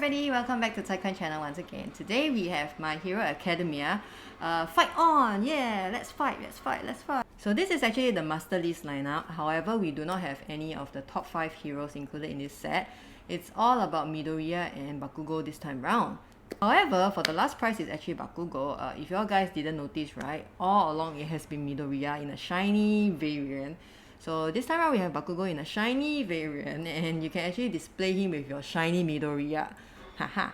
everybody, welcome back to Taikwan channel once again. Today we have My Hero Academia. Fight on! Yeah, let's fight. So this is actually the Master List lineup. However, we do not have any of the top 5 heroes included in this set. It's all about Midoriya and Bakugo this time round. However, for the last prize is actually Bakugo. If you all guys didn't notice, right, all along it has been Midoriya in a shiny variant. So this time around we have Bakugo in a shiny variant, and you can actually display him with your shiny Midoriya. Haha.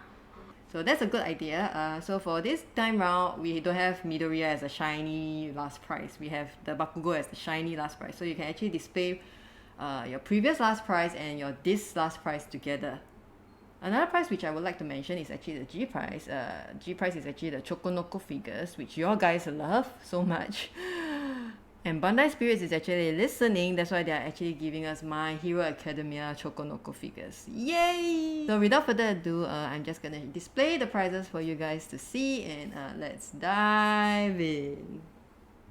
So that's a good idea. So for this time round, we don't have Midoriya as a shiny last prize. We have the Bakugo as the shiny last prize. So you can actually display your previous last prize and your this last prize together. Another prize which I would like to mention is actually the G prize. G prize is actually the Chokonoko figures, which you all guys love so much. And Bandai Spirits is actually listening, that's why they are actually giving us My Hero Academia Chokonoko figures. Yay! So without further ado, I'm just gonna display the prizes for you guys to see, and let's dive in.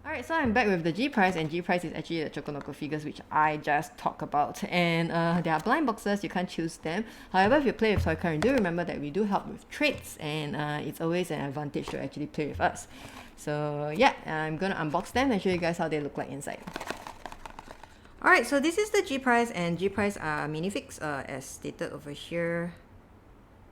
Alright, so I'm back with the G prize, and G prize is actually the Chokonoko figures which I just talked about. And they are blind boxes, you can't choose them. However, if you play with Toy Current, do remember that we do help with trades, and it's always an advantage to actually play with us. So yeah, I'm gonna unbox them and show you guys how they look like inside. Alright, so this is the G prize, and G prize are minifigs as stated over here.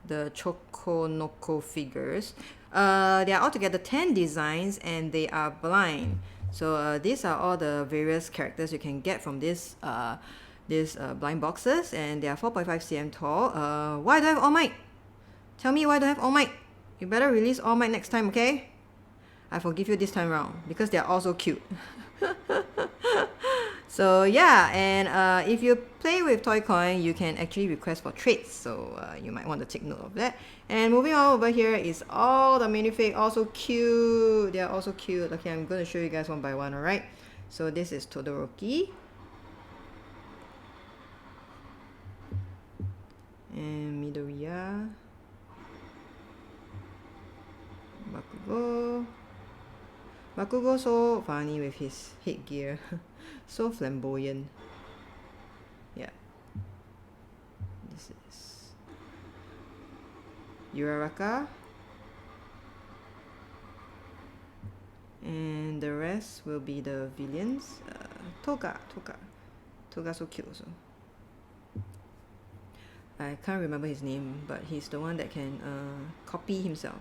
The Chokonoko figures. They are altogether 10 designs and they are blind. So these are all the various characters you can get from this blind boxes, and they are 4.5 cm tall. Why do I have All Might? Tell me why do I have All Might? You better release All Might next time, okay? I forgive you this time round because they are all so cute. So yeah, and if you play with Toy Coin, you can actually request for trades, so you might want to take note of that. And moving on over here is all the minifig, also cute. They are also cute. Okay, I'm going to show you guys one by one, alright? So this is Todoroki. And Midoriya. Bakugo. Bakugo so funny with his headgear. So flamboyant. Yeah. This is Uraraka. And the rest will be the villains. Toga so cute also. I can't remember his name, but he's the one that can copy himself.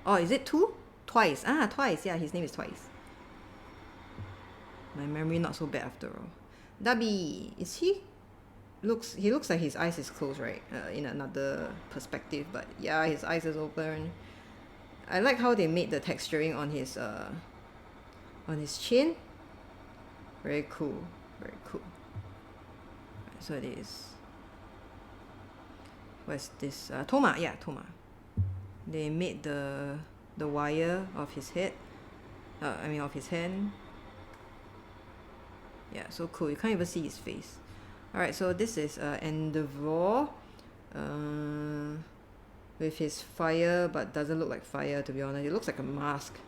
Oh, is it two? Twice. Twice. Yeah, his name is Twice. My memory not so bad after all. Dabi, is he? He looks like his eyes is closed, right? In another perspective, but yeah, his eyes is open. I like how they made the texturing on his chin. Very cool. Very cool. Right, so it is. What's this? Toma. Yeah, Toma. They made the wire of his head. Of his hand. Yeah, so cool. You can't even see his face. Alright, so this is Endeavor. With his fire, but doesn't look like fire, to be honest. It looks like a mask.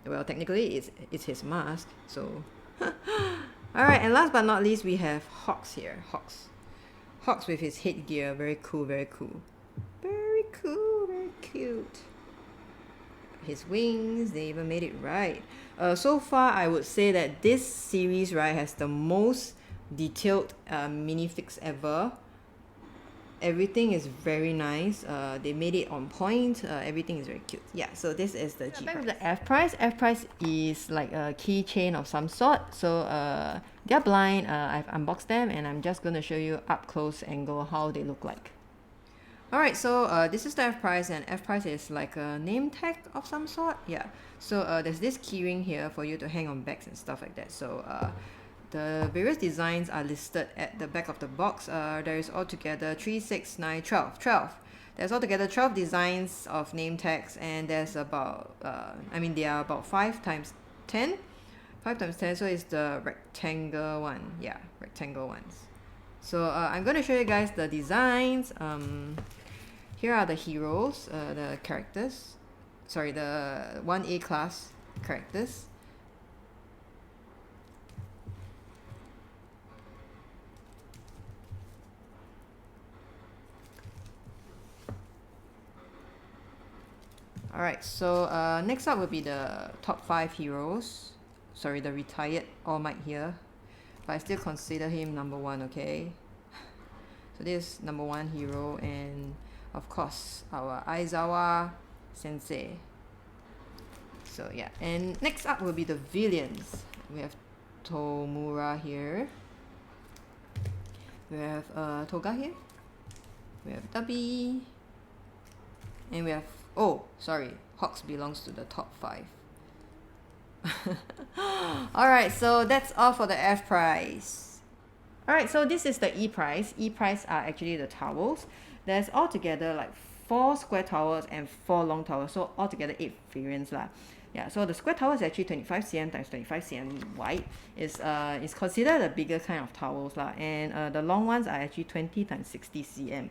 Well, technically it's his mask, so alright, and last but not least we have Hawks here. Hawks with his headgear. Very cool, very cool. Very cool, very cute. His wings, they even made it right. So far I would say that this series, right, has the most detailed minifigs ever. Everything is very nice. They made it on point. Everything is very cute. Yeah, so this is the G price. Back with the F price. F price is like a keychain of some sort. So they're blind. I've unboxed them and I'm just going to show you up close angle how they look like. Alright, so this is the F price, and F price is like a name tag of some sort. Yeah, so there's this keyring here for you to hang on bags and stuff like that. So the various designs are listed at the back of the box. There is altogether 3, 6, 9, 12. There's altogether 12 designs of name tags, and there's about, they are about 5 times 10. 5 times 10, so it's the rectangle one. Yeah, rectangle ones. So I'm going to show you guys the designs. Here are the heroes, the characters. Sorry, the 1A class characters. Alright, so next up will be the top 5 heroes. Sorry, the retired All Might here. But I still consider him number 1, okay? So this is number 1 hero, and of course our Aizawa sensei. So yeah, and next up will be the villains. We have Tomura here. We have Toga here. We have Dabi. And we have, oh, sorry, Hawks belongs to the top 5. Alright, so that's all for the F prize. Alright, so this is the E prize. E prize are actually the towels. There's altogether like 4 square towels and 4 long towels, so altogether 8 variants lah. Yeah, so the square towel is actually 25 cm times 25 cm wide. It's considered a bigger kind of towels lah, and the long ones are actually 20 times 60 cm.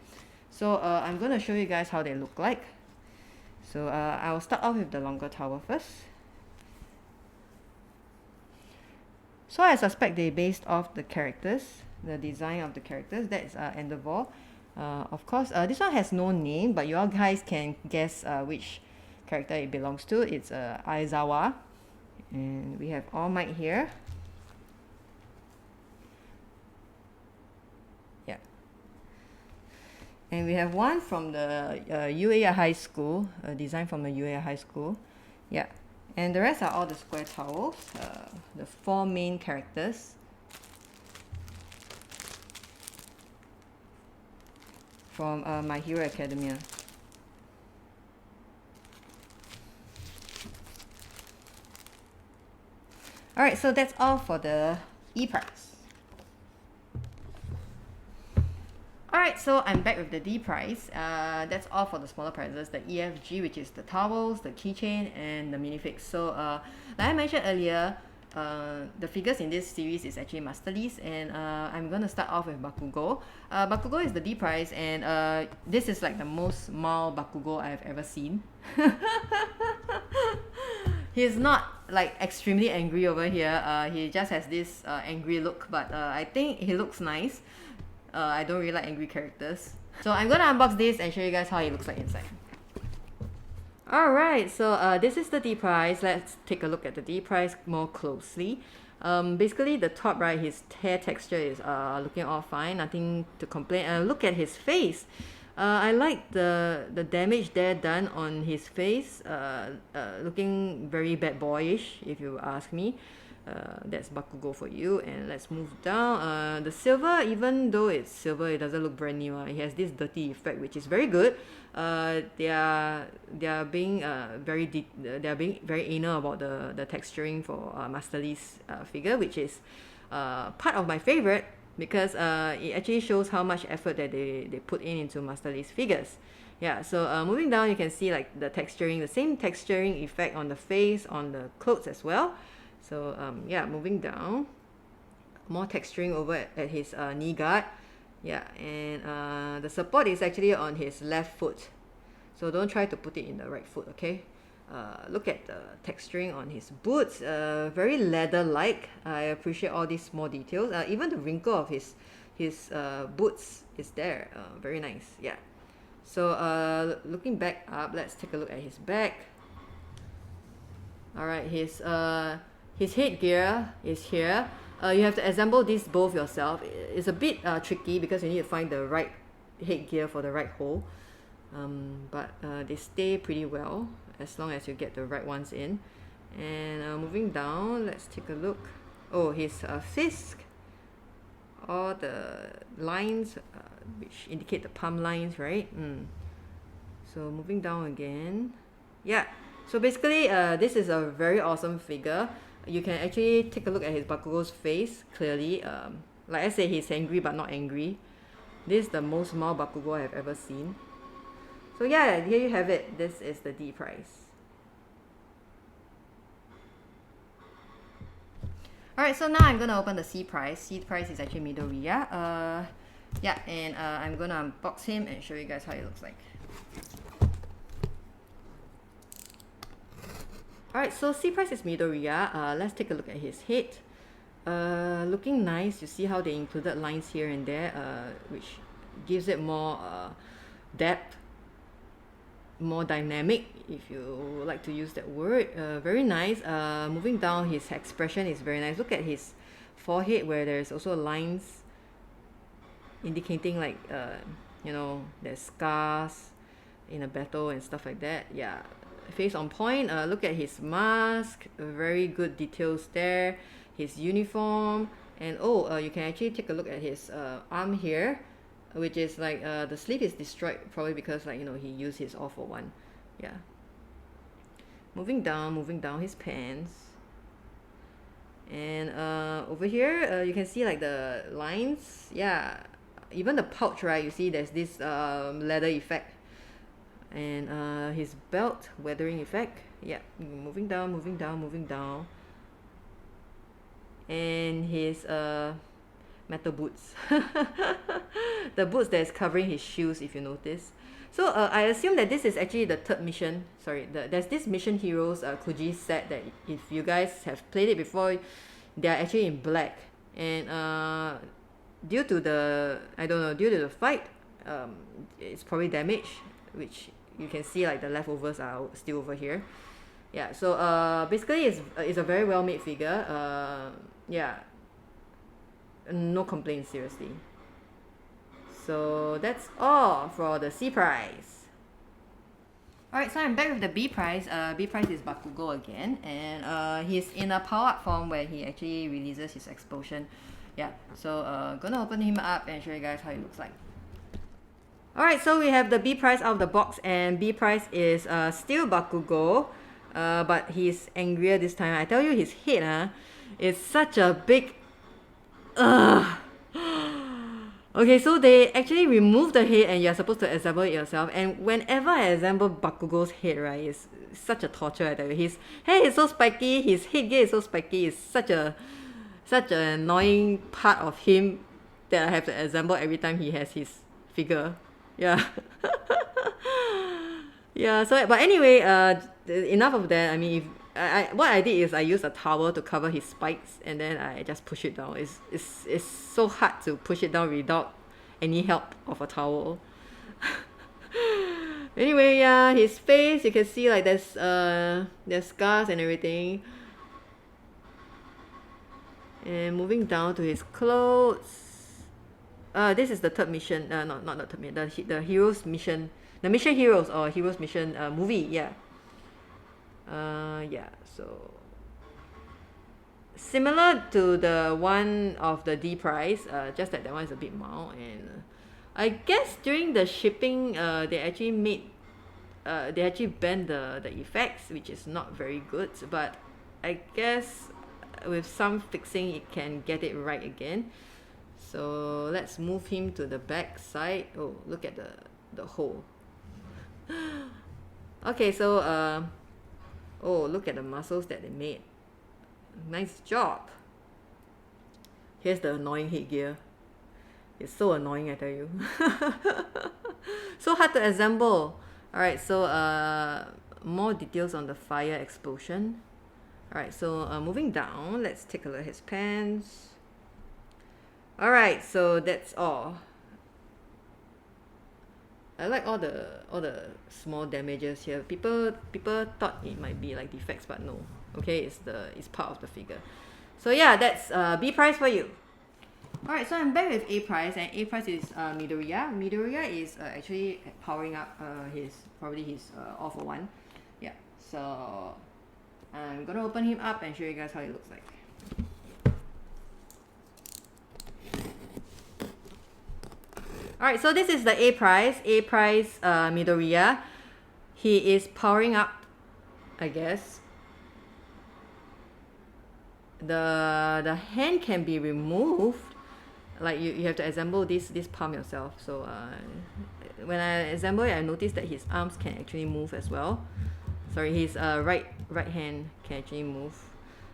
So I'm going to show you guys how they look like. So I'll start off with the longer towel first. So I suspect they based off the characters, the design of the characters. That's Endeavor. Of course, this one has no name, but you all guys can guess which character it belongs to. It's Aizawa. And we have All Might here. Yeah. And we have one from the UA High School, design from the UA High School. Yeah. And the rest are all the square towels, the 4 main characters. From My Hero Academia. Alright, so that's all for the E prize. Alright, so I'm back with the D prize. That's all for the smaller prizes, the EFG, which is the towels, the keychain, and the minifigs. So like I mentioned earlier, the figures in this series is actually Master List, and I'm going to start off with Bakugo. Bakugo is the D prize, and this is like the most mild Bakugo I've ever seen. He's not like extremely angry over here. He just has this angry look, but I think he looks nice. I don't really like angry characters. So I'm gonna unbox this and show you guys how it looks like inside. Alright, so this is the D prize. Let's take a look at the D prize more closely. Basically the top, right, his hair texture is looking all fine, nothing to complain. Look at his face. I like the damage there done on his face, looking very bad boyish if you ask me. That's Bakugo for you, and let's move down. The silver, even though it's silver, it doesn't look brand new. It has this dirty effect, which is very good. They are being very anal about the texturing for Master Lee's figure, which is part of my favorite, because it actually shows how much effort that they put into Master Lee's figures. Yeah, so moving down, you can see like the texturing, the same texturing effect on the face, on the clothes as well. So yeah, moving down, more texturing over at his knee guard. Yeah, and the support is actually on his left foot, so don't try to put it in the right foot, okay? Look at the texturing on his boots, very leather-like. I appreciate all these small details. Even the wrinkle of his boots is there, very nice. Yeah. So looking back up, let's take a look at his back. All right, his headgear is here. You have to assemble these both yourself. It's a bit tricky because you need to find the right headgear for the right hole. But they stay pretty well as long as you get the right ones in. And moving down, let's take a look. Oh, his fist. All the lines which indicate the palm lines, right? So moving down again. Yeah. So basically, this is a very awesome figure. You can actually take a look at his Bakugo's face clearly. Like I said, he's angry but not angry. This is the most mild Bakugo I have ever seen. So yeah, here you have it. This is the D prize. Alright, so now I'm gonna open the C prize. C prize is actually Midoriya. Yeah, and I'm gonna unbox him and show you guys how it looks like. Alright, so C prize is Midoriya. Let's take a look at his head. Looking nice. You see how they included lines here and there, which gives it more depth. more dynamic, if you like to use that word. Very nice. Moving down, his expression is very nice. Look at his forehead where there's also lines indicating like you know, there's scars in a battle and stuff like that. Yeah, face on point. Look at his mask, very good details there. His uniform, and you can actually take a look at his arm here, which is like the sleeve is destroyed, probably because, like, you know, he used his all for one. Yeah. Moving down his pants, and over here you can see like the lines. Yeah, even the pouch, right? You see there's this leather effect, and his belt weathering effect. Yeah, moving down, and his metal boots. The boots that is covering his shoes, if you notice. So I assume that this is actually the third mission. Sorry, there's this Mission Heroes Kuji set that if you guys have played it before, they are actually in black. And due to the fight, it's probably damaged, which you can see like the leftovers are still over here. Yeah, so basically it's a very well made figure. Yeah, no complaints, seriously. So that's all for the C prize. Alright, so I'm back with the B prize. B prize is Bakugo again, and he's in a power up form where he actually releases his explosion. Yeah, so gonna open him up and show you guys how he looks like. Alright, so we have the B prize out of the box, and B prize is still Bakugo, but he's angrier this time. I tell you, his head is such a big okay, so they actually remove the head and you're supposed to assemble it yourself. And whenever I assemble Bakugo's head, right, it's such a torture, I tell you. His hair is so spiky, his headgear is so spiky, it's such an annoying part of him that I have to assemble every time he has his figure. Yeah. Yeah, so but anyway, enough of that. I mean, if what I did is I used a towel to cover his spikes, and then I just push it down. It's so hard to push it down without any help of a towel. Anyway, yeah, his face, you can see like there's scars and everything. And moving down to his clothes. This is the third mission. Not the third mission. The heroes mission. The Mission Heroes or Heroes Mission movie. Yeah. Yeah, so similar to the one of the D prize, just that one is a bit mild, and I guess during the shipping, they actually banned the effects, which is not very good, but I guess with some fixing it can get it right again. So let's move him to the back side. Oh, look at the hole. Okay, so oh, look at the muscles that they made. Nice job. Here's the annoying headgear. It's so annoying, I tell you. So hard to assemble. Alright, so more details on the fire explosion. Alright, so moving down, let's take a look at his pants. Alright, so that's all. I like all the small damages here. People thought it might be like defects, but no. Okay, it's part of the figure. So yeah, that's B prize for you. Alright, so I'm back with A prize, and A prize is Midoriya. Midoriya is actually powering up his all for one. Yeah, so I'm gonna open him up and show you guys how it looks like. Alright, so this is the A prize. A prize Midoriya. He is powering up, I guess. The hand can be removed. Like you have to assemble this palm yourself. So when I assemble it, I noticed that his arms can actually move as well. Sorry, his right hand can actually move.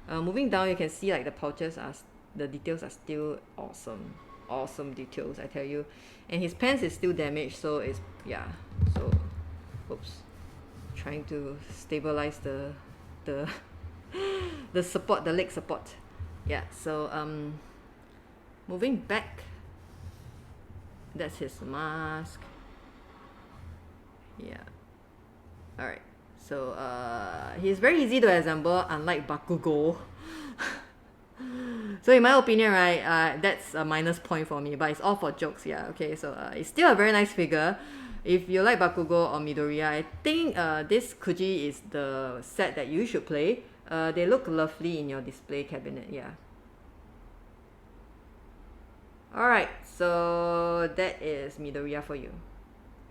Moving down, you can see like the details are still awesome details, I tell you. And his pants is still damaged, so it's, yeah, so oops, trying to stabilize the the support, the leg support. Yeah, so moving back, that's his mask. Yeah, Alright, so he's very easy to assemble, unlike Bakugo. So in my opinion, right, that's a minus point for me, but it's all for jokes, yeah. Okay, so it's still a very nice figure. If you like Bakugo or Midoriya, I think this Kuji is the set that you should play. They look lovely in your display cabinet, yeah. Alright, so that is Midoriya for you.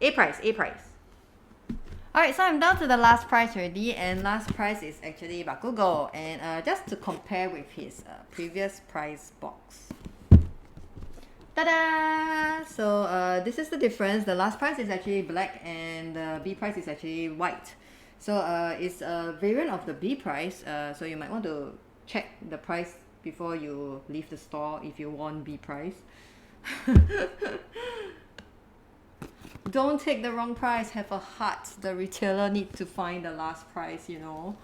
A price, A price. Alright, so I'm down to the last price already, and last price is actually Bakugo, and just to compare with his previous price box. Ta-da! So this is the difference. The last price is actually black, and the B price is actually white. So it's a variant of the B price, so you might want to check the price before you leave the store if you want B price. Don't take the wrong price, have a heart. The retailer needs to find the last price, you know.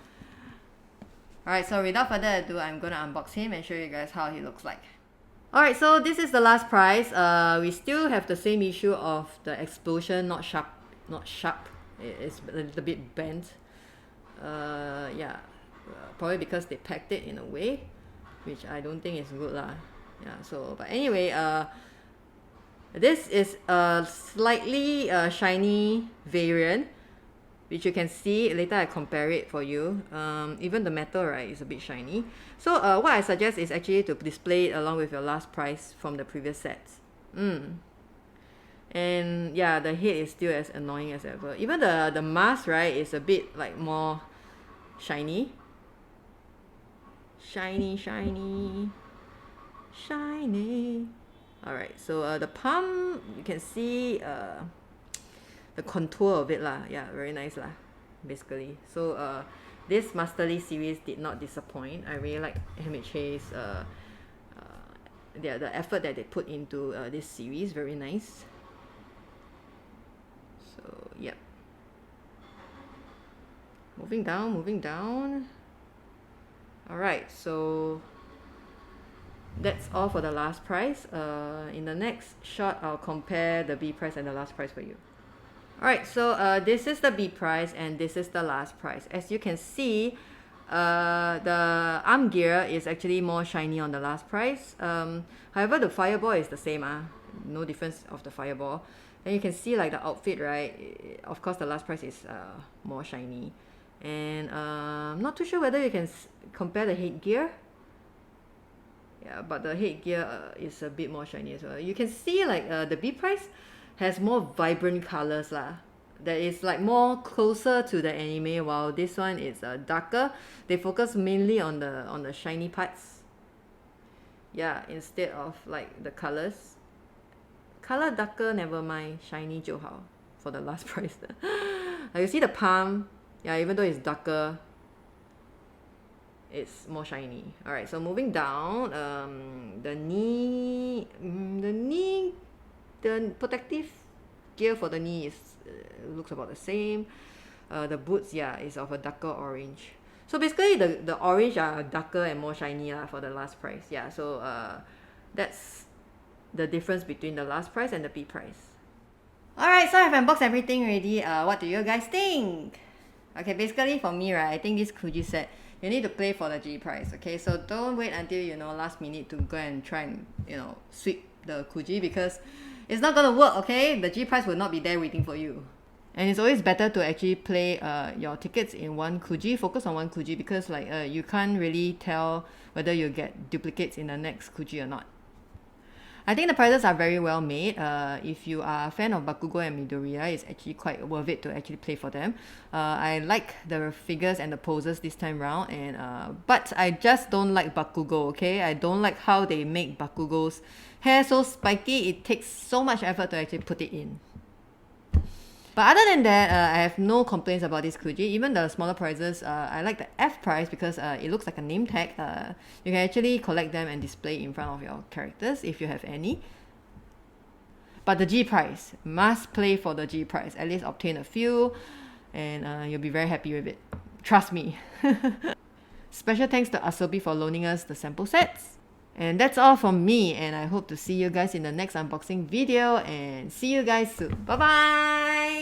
Alright, so without further ado, I'm gonna unbox him and show you guys how he looks like. Alright, so this is the last price. We still have the same issue of the explosion, not sharp. It's a little bit bent. Yeah, probably because they packed it in a way, which I don't think is good lah. Yeah, so, but anyway, this is a slightly shiny variant, which you can see later. I compare it for you. Even the metal, right, is a bit shiny. So what I suggest is actually to display it along with your last price from the previous sets. And yeah, the head is still as annoying as ever. Even the mask, right, is a bit like more shiny. Shiny. Alright, so the palm, you can see the contour of it lah. Yeah, very nice lah, basically. So this Masterly series did not disappoint. I really like MHA's the effort that they put into this series. Very nice. So yep. Moving down. Alright, so that's all for the last price. In the next shot, I'll compare the B price and the last price for you. Alright, so this is the B price and this is the last price. As you can see, the arm gear is actually more shiny on the last price. However, the fireball is the same. No difference of the fireball. And you can see like the outfit, right? Of course, the last price is more shiny. And I'm not too sure whether you can compare the headgear. Yeah, but the headgear is a bit more shiny as well. You can see like the B price has more vibrant colors lah. That is like more closer to the anime, while this one is darker. They focus mainly on the shiny parts. Yeah, instead of like the colors. Color darker, never mind. Shiny 就好 for the last price. Like you see the palm. Yeah, even though it's darker, it's more shiny. Alright, so moving down, the knee, the protective gear for the knee is looks about the same. The boots, yeah, is of a darker orange. So basically, the orange are darker and more shiny for the last price. Yeah, so that's the difference between the last price and the B price. Alright, so I've unboxed everything already. What do you guys think? Okay, basically for me, right, I think this Kuji set, you need to play for the G price. Okay, so don't wait until last minute to go and try and sweep the Kuji, because it's not gonna work. Okay, the G price will not be there waiting for you. And it's always better to actually play your tickets in one Kuji, focus on one Kuji, because like you can't really tell whether you get duplicates in the next Kuji or not. I think the prizes are very well made. If you are a fan of Bakugo and Midoriya, it's actually quite worth it to actually play for them. I like the figures and the poses this time round, and but I just don't like Bakugo, okay? I don't like how they make Bakugo's hair so spiky. It takes so much effort to actually put it in. But other than that, I have no complaints about this Kuji. Even the smaller prizes, I like the F prize because it looks like a name tag. You can actually collect them and display in front of your characters if you have any. But the G prize, must play for the G prize. At least obtain a few, and you'll be very happy with it. Trust me. Special thanks to Asobi for loaning us the sample sets. And that's all from me, and I hope to see you guys in the next unboxing video, and see you guys soon. Bye bye!